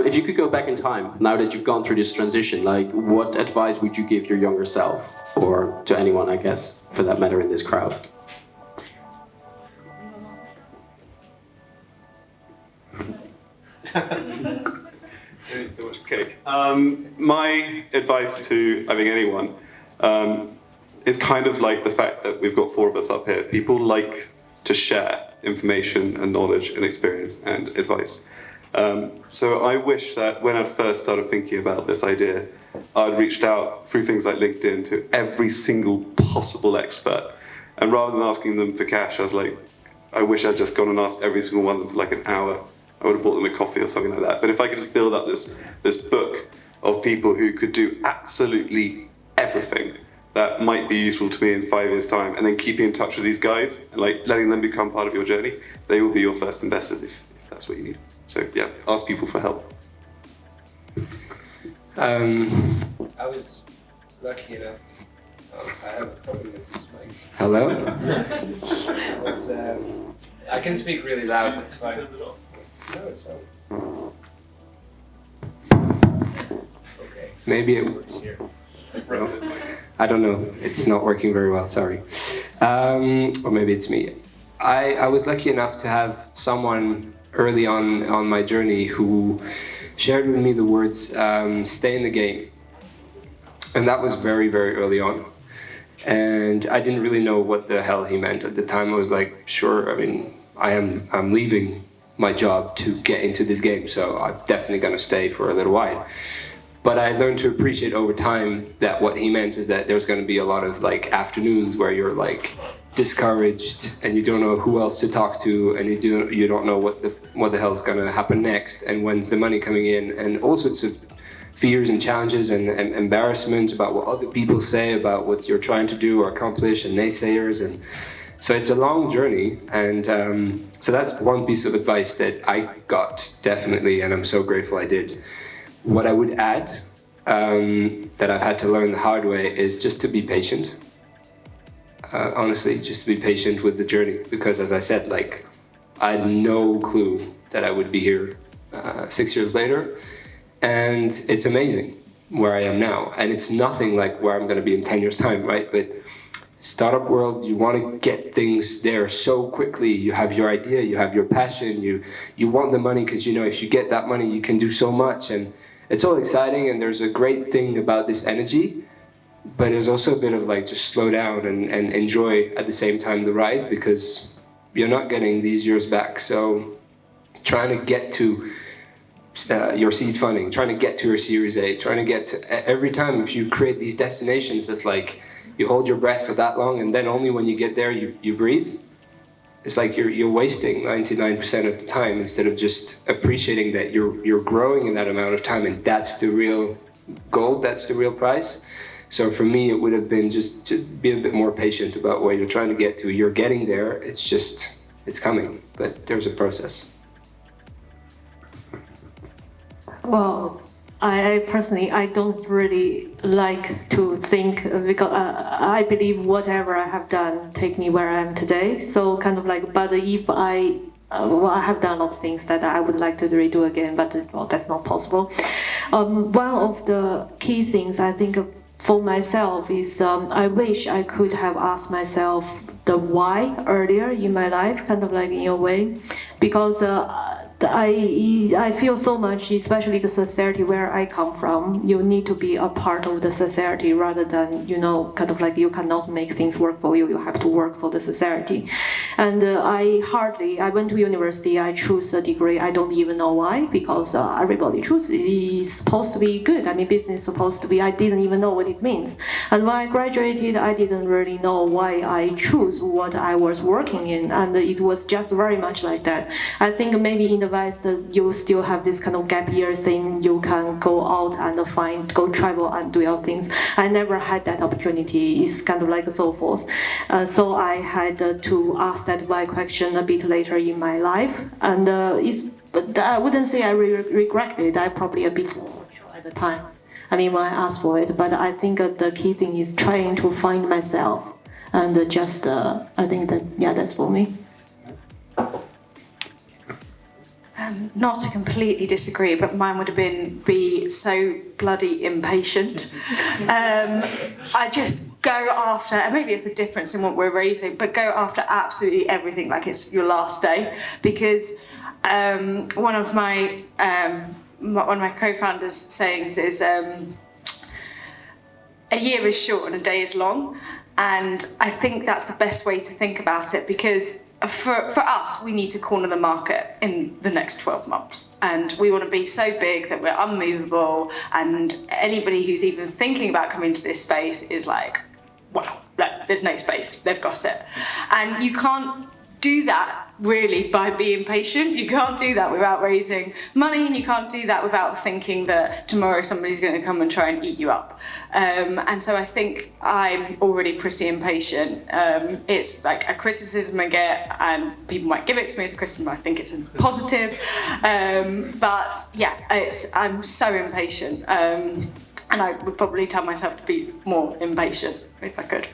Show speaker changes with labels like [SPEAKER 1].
[SPEAKER 1] if you could go back in time, now that you've gone through this transition, like what advice would you give your younger self, or to anyone, I guess, for that matter, in this crowd?
[SPEAKER 2] So much cake. My advice to, I think, anyone is kind of like the fact that we've got 4 of us up here. People like to share information and knowledge and experience and advice. So I wish that when I'd first started thinking about this idea, I'd reached out through things like LinkedIn to every single possible expert. And rather than asking them for cash, I was like, I wish I'd just gone and asked every single one of them for like an hour. I would have bought them a coffee or something like that. But if I could just build up this book of people who could do absolutely everything that might be useful to me in 5 years' time, and then keeping in touch with these guys and like letting them become part of your journey, they will be your first investors if that's what you need. So yeah, ask people for help.
[SPEAKER 3] I was lucky enough. I have a problem with this mic.
[SPEAKER 4] Hello?
[SPEAKER 3] I can speak really loud, that's fine. No, it's not. Okay.
[SPEAKER 4] Maybe it
[SPEAKER 3] works here.
[SPEAKER 4] I don't know. It's not working very well, sorry. Or maybe it's me. I was lucky enough to have someone early on my journey who shared with me the words, stay in the game. And that was very, very early on. And I didn't really know what the hell he meant at the time. I was like, sure, I mean, I'm leaving my job to get into this game, so I'm definitely gonna stay for a little while. But I learned to appreciate over time that what he meant is that there's gonna be a lot of like afternoons where you're like discouraged and you don't know who else to talk to, and you don't know what the hell's gonna happen next, and when's the money coming in, and all sorts of fears and challenges and embarrassment about what other people say about what you're trying to do or accomplish, and naysayers, and so it's a long journey. And so that's one piece of advice that I got, definitely, and I'm so grateful I did. What I would add, that I've had to learn the hard way, is just to be patient. Honestly, just to be patient with the journey, because as I said, like, I had no clue that I would be here 6 years later. And it's amazing where I am now. And it's nothing like where I'm going to be in 10 years' time, right? But startup world, you want to get things there so quickly. You have your idea, you have your passion, you want the money because you know if you get that money, you can do so much. And it's all exciting, and there's a great thing about this energy. But there's also a bit of like just slow down and enjoy at the same time the ride, because you're not getting these years back. So trying to get to your seed funding, trying to get to your Series A, trying to get to every time. If you create these destinations that's like you hold your breath for that long, and then only when you get there you breathe, it's like you're wasting 99% of the time, instead of just appreciating that you're growing in that amount of time, and that's the real gold, that's the real prize. So for me, it would have been just be a bit more patient about where you're trying to get to. You're getting there, it's coming, but there's a process.
[SPEAKER 5] Well, I personally, I don't really like to think, because I believe whatever I have done take me where I am today. So kind of like, but if I have done a lot of things that I would like to redo again, but well, that's not possible. One of the key things I think for myself is I wish I could have asked myself the why earlier in my life, kind of like in a way, because I feel so much, especially the society where I come from, you need to be a part of the society rather than, you know, kind of like you cannot make things work for you, you have to work for the society. And I went to university, I chose a degree, I don't even know why, because everybody chooses, it's supposed to be good. I mean, business is supposed to be, I didn't even know what it means. And when I graduated, I didn't really know why I chose what I was working in, and it was just very much like that. I think maybe in the West, you still have this kind of gap year thing, you can go out and go travel and do your things. I never had that opportunity, it's kind of like so forth. So I had to ask that why question a bit later in my life, and but I wouldn't say I regret it, I probably a bit more sure at the time. I mean, when I asked for it, but I think the key thing is trying to find myself, and I think that, yeah, that's for me.
[SPEAKER 6] Not to completely disagree, but mine would have been be so bloody impatient. I just go after, and maybe it's the difference in what we're raising, but go after absolutely everything like it's your last day. Because one of my co-founders' sayings is, a year is short and a day is long. And I think that's the best way to think about it, because for us, we need to corner the market in the next 12 months. And we want to be so big that we're unmovable, and anybody who's even thinking about coming into this space is like, wow, there's no space, they've got it. And you can't do that really by being patient. You can't do that without raising money, and you can't do that without thinking that tomorrow somebody's going to come and try and eat you up. And so I think I'm already pretty impatient. It's like a criticism I get, and people might give it to me as a criticism, I think it's a positive. But yeah, I'm so impatient. And I would probably tell myself to be more impatient if I could.